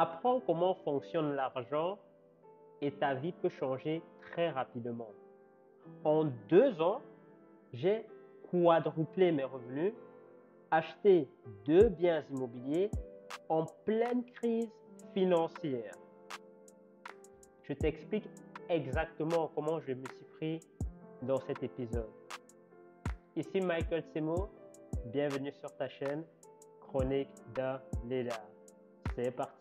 Apprends comment fonctionne l'argent et ta vie peut changer très rapidement. En 2 ans, j'ai quadruplé mes revenus, acheté 2 biens immobiliers en pleine crise financière. Je t'explique exactement comment je me suis pris dans cet épisode. Ici Michael Semo, bienvenue sur ta chaîne Chronique d'un leader. C'est parti.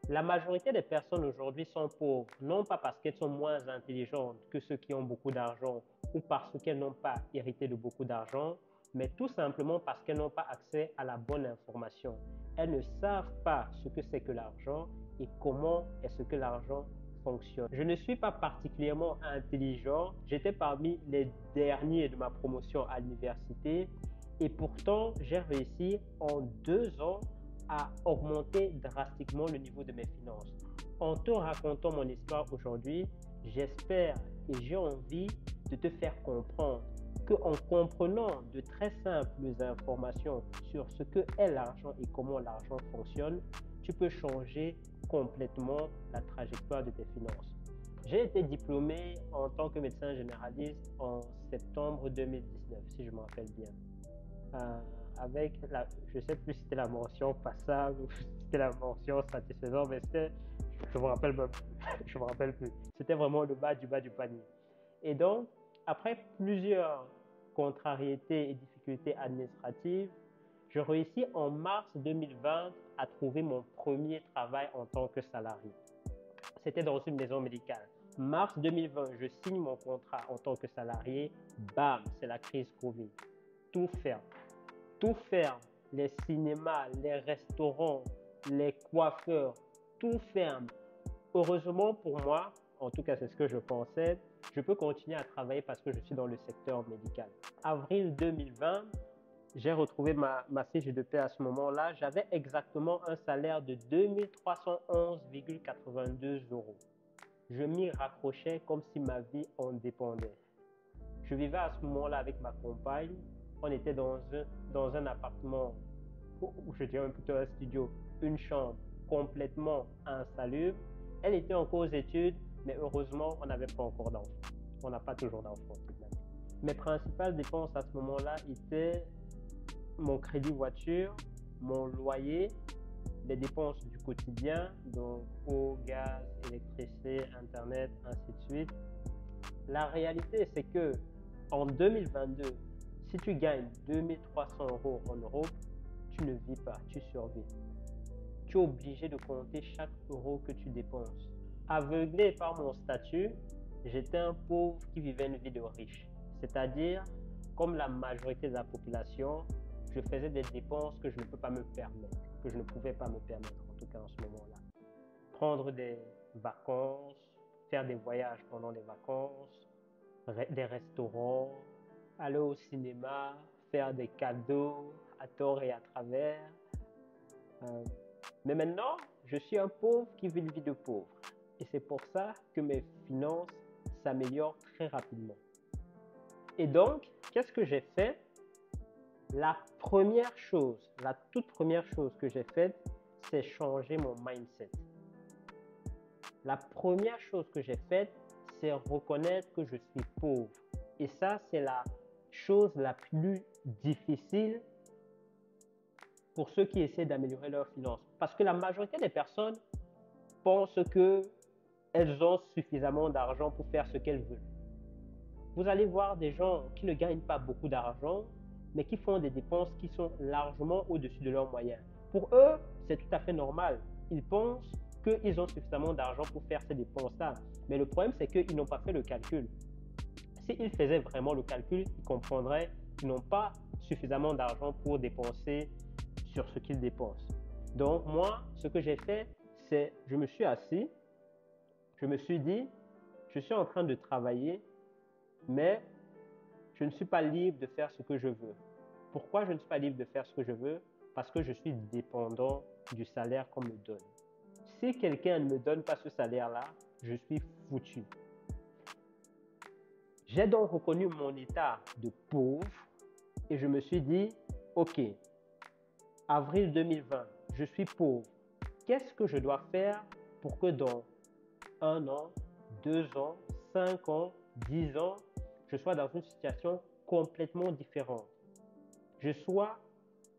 La majorité des personnes aujourd'hui sont pauvres, non pas parce qu'elles sont moins intelligentes que ceux qui ont beaucoup d'argent ou parce qu'elles n'ont pas hérité de beaucoup d'argent, mais tout simplement parce qu'elles n'ont pas accès à la bonne information. Elles ne savent pas ce que c'est que l'argent et comment est-ce que l'argent fonctionne. Je ne suis pas particulièrement intelligent, j'étais parmi les derniers de ma promotion à l'université et pourtant j'ai réussi en 2 ans à augmenter drastiquement le niveau de mes finances. En te racontant mon histoire aujourd'hui, j'espère et j'ai envie de te faire comprendre qu'en comprenant de très simples informations sur ce que est l'argent et comment l'argent fonctionne, tu peux changer complètement la trajectoire de tes finances. J'ai été diplômé en tant que médecin généraliste en septembre 2019, si je me rappelle bien. Avec je ne sais plus si c'était la mention passable ou si c'était la mention satisfaisante, mais je me rappelle même plus. Je me rappelle plus. C'était vraiment le bas du panier. Et donc, après plusieurs contrariétés et difficultés administratives, je réussis en mars 2020 à trouver mon premier travail en tant que salarié. C'était dans une maison médicale. Mars 2020, je signe mon contrat en tant que salarié. Bam, c'est la crise Covid. Tout ferme. Tout ferme. Les cinémas, les restaurants, les coiffeurs, tout ferme. Heureusement pour moi, en tout cas c'est ce que je pensais, je peux continuer à travailler parce que je suis dans le secteur médical. Avril 2020, j'ai retrouvé ma fiche de paie à ce moment-là. J'avais exactement un salaire de 2311,82 €. Je m'y raccrochais comme si ma vie en dépendait. Je vivais à ce moment-là avec ma compagne. On était dans un appartement, ou je dirais plutôt un studio, une chambre complètement insalubre. Elle était encore aux études, mais heureusement, on n'avait pas encore d'enfants. On n'a pas toujours d'enfants tout de même. Mes principales dépenses à ce moment-là étaient mon crédit voiture, mon loyer, les dépenses du quotidien, donc eau, gaz, électricité, internet, ainsi de suite. La réalité, c'est que en 2022, si tu gagnes 2300 € en Europe, tu ne vis pas, tu survis. Tu es obligé de compter chaque euro que tu dépenses. Aveuglé par mon statut, j'étais un pauvre qui vivait une vie de riche. C'est-à-dire, comme la majorité de la population, je faisais des dépenses que je ne peux pas me permettre, que je ne pouvais pas me permettre, en tout cas en ce moment-là. Prendre des vacances, faire des voyages pendant les vacances, des restaurants, aller au cinéma, faire des cadeaux à tort et à travers. Mais maintenant, je suis un pauvre qui vit une vie de pauvre. Et c'est pour ça que mes finances s'améliorent très rapidement. Et donc, qu'est-ce que j'ai fait? La toute première chose que j'ai faite, c'est changer mon mindset. La première chose que j'ai faite, c'est reconnaître que je suis pauvre. Et ça, c'est la chose la plus difficile pour ceux qui essaient d'améliorer leurs finances. Parce que la majorité des personnes pensent qu'elles ont suffisamment d'argent pour faire ce qu'elles veulent. Vous allez voir des gens qui ne gagnent pas beaucoup d'argent, mais qui font des dépenses qui sont largement au-dessus de leurs moyens. Pour eux, c'est tout à fait normal. Ils pensent qu'ils ont suffisamment d'argent pour faire ces dépenses-là. Mais le problème, c'est qu'ils n'ont pas fait le calcul. S'ils faisaient vraiment le calcul, ils comprendraient qu'ils n'ont pas suffisamment d'argent pour dépenser sur ce qu'ils dépensent. Donc moi, ce que j'ai fait, c'est je me suis assis, je me suis dit, je suis en train de travailler, mais je ne suis pas libre de faire ce que je veux. Pourquoi je ne suis pas libre de faire ce que je veux? Parce que je suis dépendant du salaire qu'on me donne. Si quelqu'un ne me donne pas ce salaire-là, je suis foutu. J'ai donc reconnu mon état de pauvre et je me suis dit, OK, avril 2020, je suis pauvre. Qu'est-ce que je dois faire pour que dans 1 an, 2 ans, 5 ans, 10 ans, je sois dans une situation complètement différente? Je sois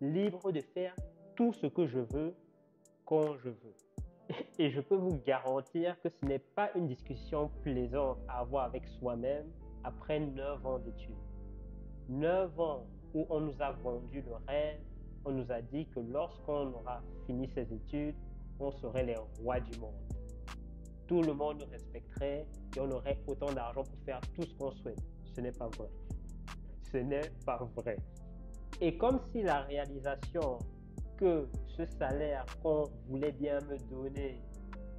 libre de faire tout ce que je veux quand je veux. Et je peux vous garantir que ce n'est pas une discussion plaisante à avoir avec soi-même après 9 ans d'études. 9 ans où on nous a vendu le rêve, on nous a dit que lorsqu'on aura fini ses études, on serait les rois du monde. Tout le monde nous respecterait et on aurait autant d'argent pour faire tout ce qu'on souhaite. Ce n'est pas vrai. Ce n'est pas vrai. Et comme si la réalisation que ce salaire qu'on voulait bien me donner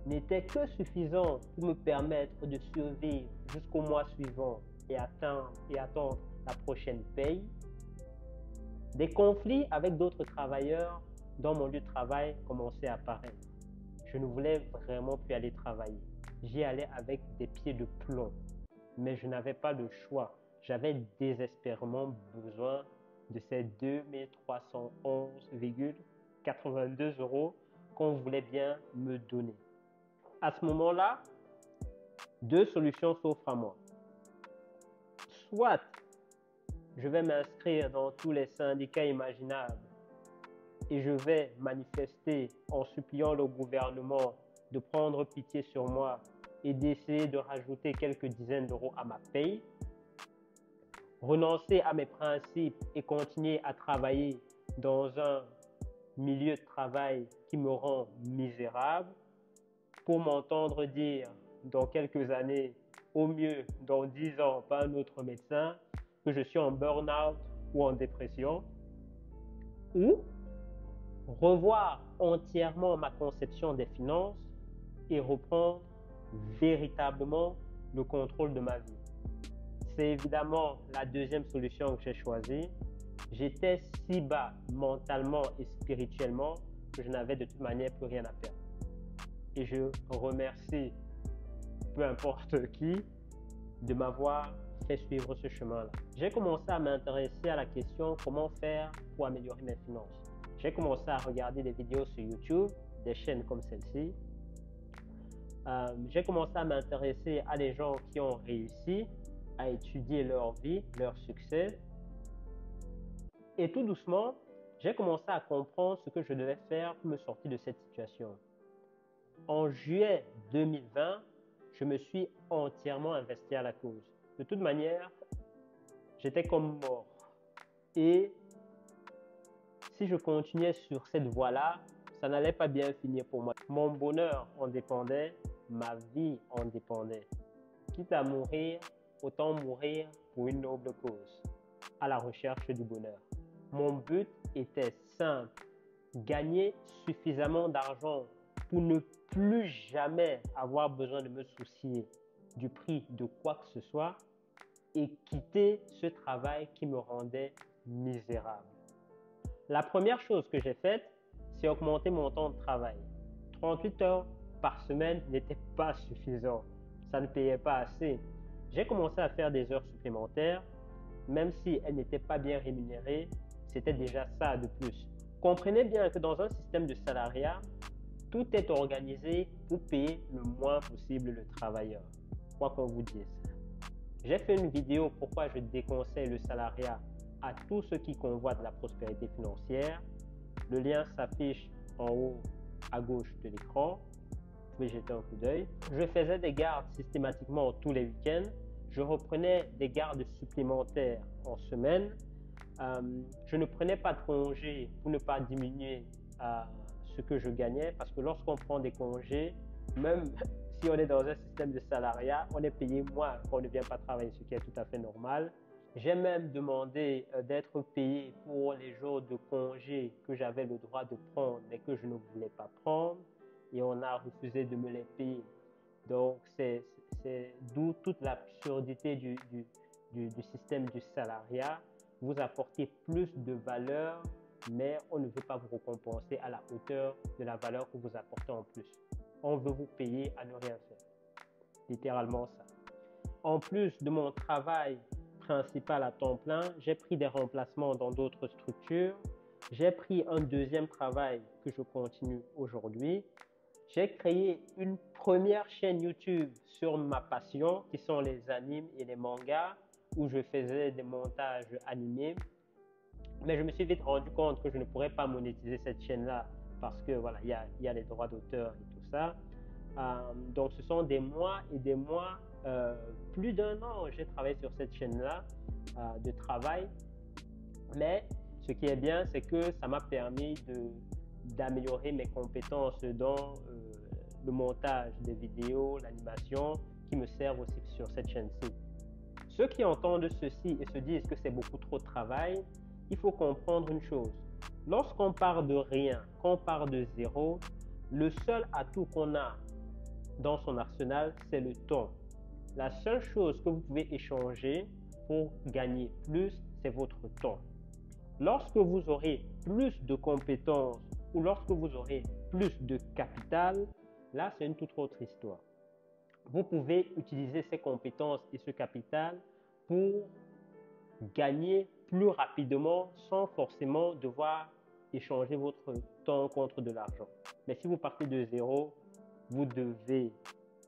n'était que suffisant pour me permettre de survivre jusqu'au mois suivant et attendre la prochaine paye, des conflits avec d'autres travailleurs dans mon lieu de travail commençaient à apparaître. Je ne voulais vraiment plus aller travailler. J'y allais avec des pieds de plomb, mais je n'avais pas le choix. J'avais désespérément besoin de ces 2311,82 € qu'on voulait bien me donner. À ce moment-là, 2 solutions s'offrent à moi. Soit je vais m'inscrire dans tous les syndicats imaginables et je vais manifester en suppliant le gouvernement de prendre pitié sur moi et d'essayer de rajouter quelques dizaines d'euros à ma paye, renoncer à mes principes et continuer à travailler dans un milieu de travail qui me rend misérable pour m'entendre dire dans quelques années, au mieux dans 10 ans par un autre médecin, que je suis en burn-out ou en dépression, ou revoir entièrement ma conception des finances et reprendre véritablement le contrôle de ma vie. C'est évidemment la deuxième solution que j'ai choisie. J'étais si bas mentalement et spirituellement que je n'avais de toute manière plus rien à perdre. Et je remercie peu importe qui de m'avoir fait suivre ce chemin-là. J'ai commencé à m'intéresser à la question comment faire pour améliorer mes finances. J'ai commencé à regarder des vidéos sur YouTube, des chaînes comme celle-ci. J'ai commencé à m'intéresser à des gens qui ont réussi à étudier leur vie, leur succès. Et tout doucement, j'ai commencé à comprendre ce que je devais faire pour me sortir de cette situation. En juillet 2020, je me suis entièrement investi à la cause. De toute manière, j'étais comme mort. Et si je continuais sur cette voie-là, ça n'allait pas bien finir pour moi. Mon bonheur en dépendait, ma vie en dépendait. Quitte à mourir, autant mourir pour une noble cause, à la recherche du bonheur. Mon but était simple, gagner suffisamment d'argent pour ne plus jamais avoir besoin de me soucier du prix de quoi que ce soit et quitter ce travail qui me rendait misérable. La première chose que j'ai faite, c'est augmenter mon temps de travail. 38 heures par semaine n'était pas suffisant. Ça ne payait pas assez. J'ai commencé à faire des heures supplémentaires, même si elles n'étaient pas bien rémunérées, c'était déjà ça de plus. Comprenez bien que dans un système de salariat, tout est organisé pour payer le moins possible le travailleur, quoi qu'on vous dise. J'ai fait une vidéo pourquoi je déconseille le salariat à tous ceux qui convoitent la prospérité financière. Le lien s'affiche en haut à gauche de l'écran. Vous pouvez jeter un coup d'œil. Je faisais des gardes systématiquement tous les week-ends. Je reprenais des gardes supplémentaires en semaine. Je ne prenais pas de congés pour ne pas diminuer ce que je gagnais, parce que lorsqu'on prend des congés, même si on est dans un système de salariat, on est payé moins quand on ne vient pas travailler, ce qui est tout à fait normal. J'ai même demandé d'être payé pour les jours de congé que j'avais le droit de prendre mais que je ne voulais pas prendre, et on a refusé de me les payer. Donc c'est d'où toute l'absurdité du système du salariat. Vous apportez plus de valeur, mais on ne veut pas vous récompenser à la hauteur de la valeur que vous apportez en plus. On veut vous payer à ne rien faire. Littéralement ça. En plus de mon travail principal à temps plein, j'ai pris des remplacements dans d'autres structures, j'ai pris un deuxième travail que je continue aujourd'hui, j'ai créé une première chaîne YouTube sur ma passion qui sont les animes et les mangas où je faisais des montages animés. Mais je me suis vite rendu compte que je ne pourrais pas monétiser cette chaîne-là parce que voilà, il y a les droits d'auteur et tout ça. Donc ce sont des mois et des mois, plus d'un an, j'ai travaillé sur cette chaîne-là de travail. Mais ce qui est bien, c'est que ça m'a permis d'améliorer mes compétences dans le montage des vidéos, l'animation, qui me servent aussi sur cette chaîne-ci. Ceux qui entendent ceci et se disent que c'est beaucoup trop de travail, il faut comprendre une chose. Lorsqu'on part de rien, qu'on part de zéro, le seul atout qu'on a dans son arsenal, c'est le temps. La seule chose que vous pouvez échanger pour gagner plus, c'est votre temps. Lorsque vous aurez plus de compétences ou lorsque vous aurez plus de capital, là, c'est une toute autre histoire. Vous pouvez utiliser ces compétences et ce capital pour gagner plus rapidement sans forcément devoir échanger votre temps contre de l'argent. Mais si vous partez de zéro, vous devez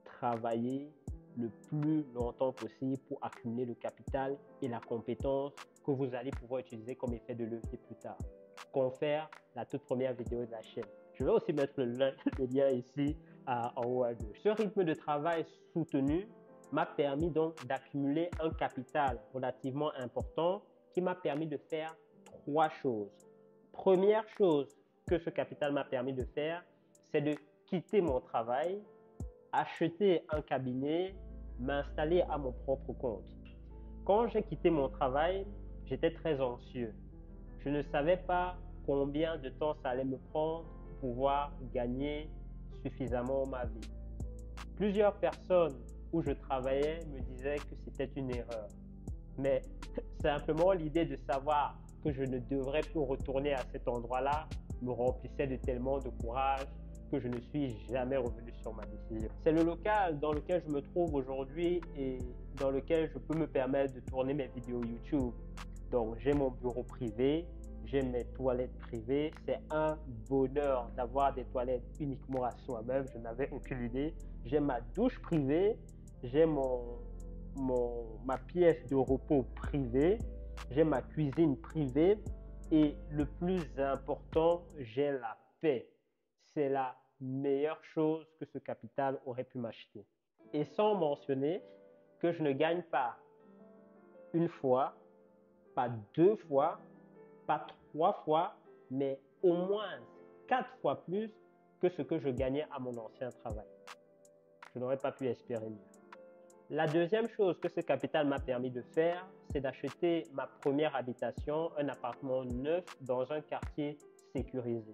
travailler le plus longtemps possible pour accumuler le capital et la compétence que vous allez pouvoir utiliser comme effet de levier plus tard. Confère la toute première vidéo de la chaîne. Je vais aussi mettre le lien ici en haut à gauche. Ce rythme de travail soutenu m'a permis donc d'accumuler un capital relativement important qui m'a permis de faire trois choses. Première chose que ce capital m'a permis de faire, c'est de quitter mon travail, acheter un cabinet, m'installer à mon propre compte. Quand j'ai quitté mon travail, j'étais très anxieux. Je ne savais pas combien de temps ça allait me prendre pour pouvoir gagner suffisamment ma vie. Plusieurs personnes où je travaillais me disaient que c'était une erreur. Mais simplement l'idée de savoir que je ne devrais plus retourner à cet endroit-là me remplissait de tellement de courage que je ne suis jamais revenu sur ma décision. C'est le local dans lequel je me trouve aujourd'hui et dans lequel je peux me permettre de tourner mes vidéos YouTube. Donc j'ai mon bureau privé, j'ai mes toilettes privées. C'est un bonheur d'avoir des toilettes uniquement à soi-même. Je n'avais aucune idée. J'ai ma douche privée, j'ai ma pièce de repos privée, j'ai ma cuisine privée et le plus important, j'ai la paix. C'est la meilleure chose que ce capital aurait pu m'acheter. Et sans mentionner que je ne gagne pas une fois, pas deux fois, pas trois fois, mais au moins 4 fois plus que ce que je gagnais à mon ancien travail. Je n'aurais pas pu espérer mieux. La deuxième chose que ce capital m'a permis de faire, c'est d'acheter ma première habitation, un appartement neuf dans un quartier sécurisé.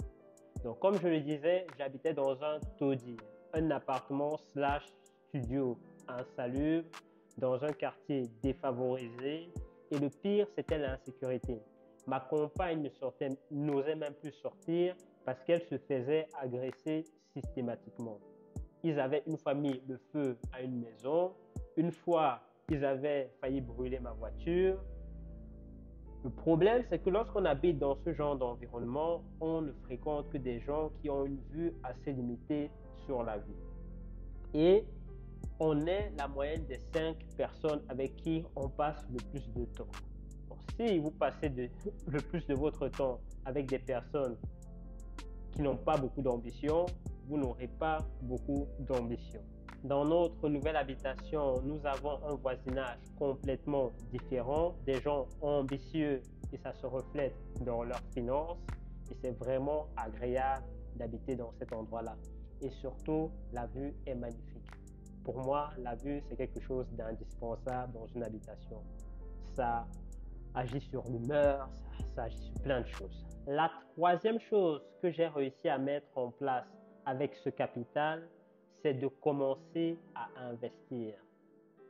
Donc, comme je le disais, j'habitais dans un taudis, un appartement / studio insalubre, dans un quartier défavorisé. Et le pire, c'était l'insécurité. Ma compagne n'osait même plus sortir parce qu'elle se faisait agresser systématiquement. Ils avaient une fois mis le feu à une maison. Une fois, ils avaient failli brûler ma voiture. Le problème, c'est que lorsqu'on habite dans ce genre d'environnement, on ne fréquente que des gens qui ont une vue assez limitée sur la vie. Et on est la moyenne des 5 personnes avec qui on passe le plus de temps. Bon, si vous passez le plus de votre temps avec des personnes qui n'ont pas beaucoup d'ambition, vous n'aurez pas beaucoup d'ambition. Dans notre nouvelle habitation, nous avons un voisinage complètement différent, des gens ambitieux et ça se reflète dans leurs finances et c'est vraiment agréable d'habiter dans cet endroit-là. Et surtout, la vue est magnifique. Pour moi, la vue, c'est quelque chose d'indispensable dans une habitation. Ça agit sur l'humeur, ça agit sur plein de choses. La troisième chose que j'ai réussi à mettre en place avec ce capital, c'est de commencer à investir.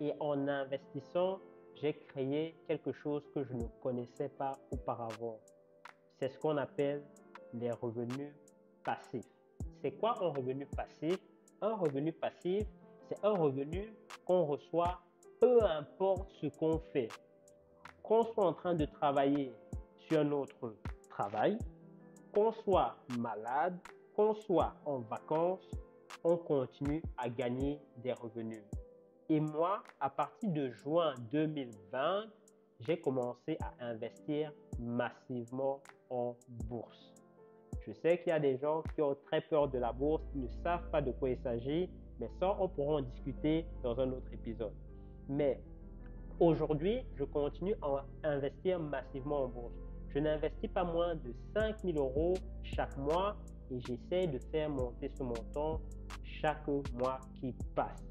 Et en investissant, j'ai créé quelque chose que je ne connaissais pas auparavant. C'est ce qu'on appelle les revenus passifs. C'est quoi un revenu passif? Un revenu passif, c'est un revenu qu'on reçoit peu importe ce qu'on fait. qu'on soit en train de travailler sur notre travail, qu'on soit malade, qu'on soit en vacances, on continue à gagner des revenus. Et moi, à partir de juin 2020, j'ai commencé à investir massivement en bourse. Je sais qu'il y a des gens qui ont très peur de la bourse, qui ne savent pas de quoi il s'agit, mais ça, on pourra en discuter dans un autre épisode. Mais aujourd'hui, je continue à investir massivement en bourse. Je n'investis pas moins de 5 000 euros chaque mois et j'essaie de faire monter ce montant chaque mois qui passe.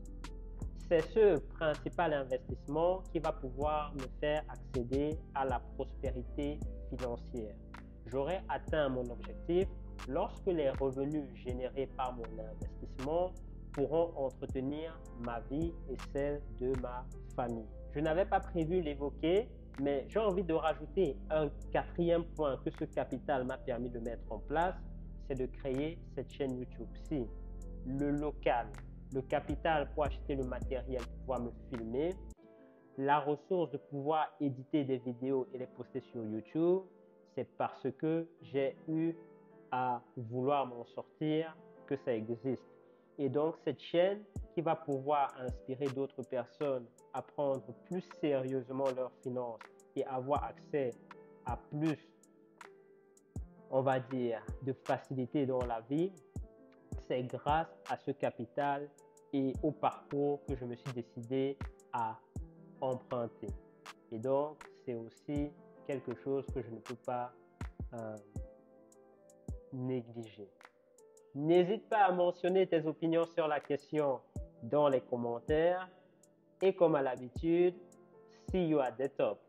C'est ce principal investissement qui va pouvoir me faire accéder à la prospérité financière. J'aurai atteint mon objectif lorsque les revenus générés par mon investissement pourront entretenir ma vie et celle de ma famille. Je n'avais pas prévu l'évoquer, mais j'ai envie de rajouter un quatrième point que ce capital m'a permis de mettre en place, c'est de créer cette chaîne YouTube-ci. Le local, le capital pour acheter le matériel pour pouvoir me filmer, la ressource de pouvoir éditer des vidéos et les poster sur YouTube, c'est parce que j'ai eu à vouloir m'en sortir que ça existe. Et donc, cette chaîne qui va pouvoir inspirer d'autres personnes à prendre plus sérieusement leurs finances et avoir accès à plus, on va dire, de facilité dans la vie, c'est grâce à ce capital et au parcours que je me suis décidé à emprunter. Et donc, c'est aussi quelque chose que je ne peux pas négliger. N'hésite pas à mentionner tes opinions sur la question dans les commentaires. Et comme à l'habitude, see you at the top.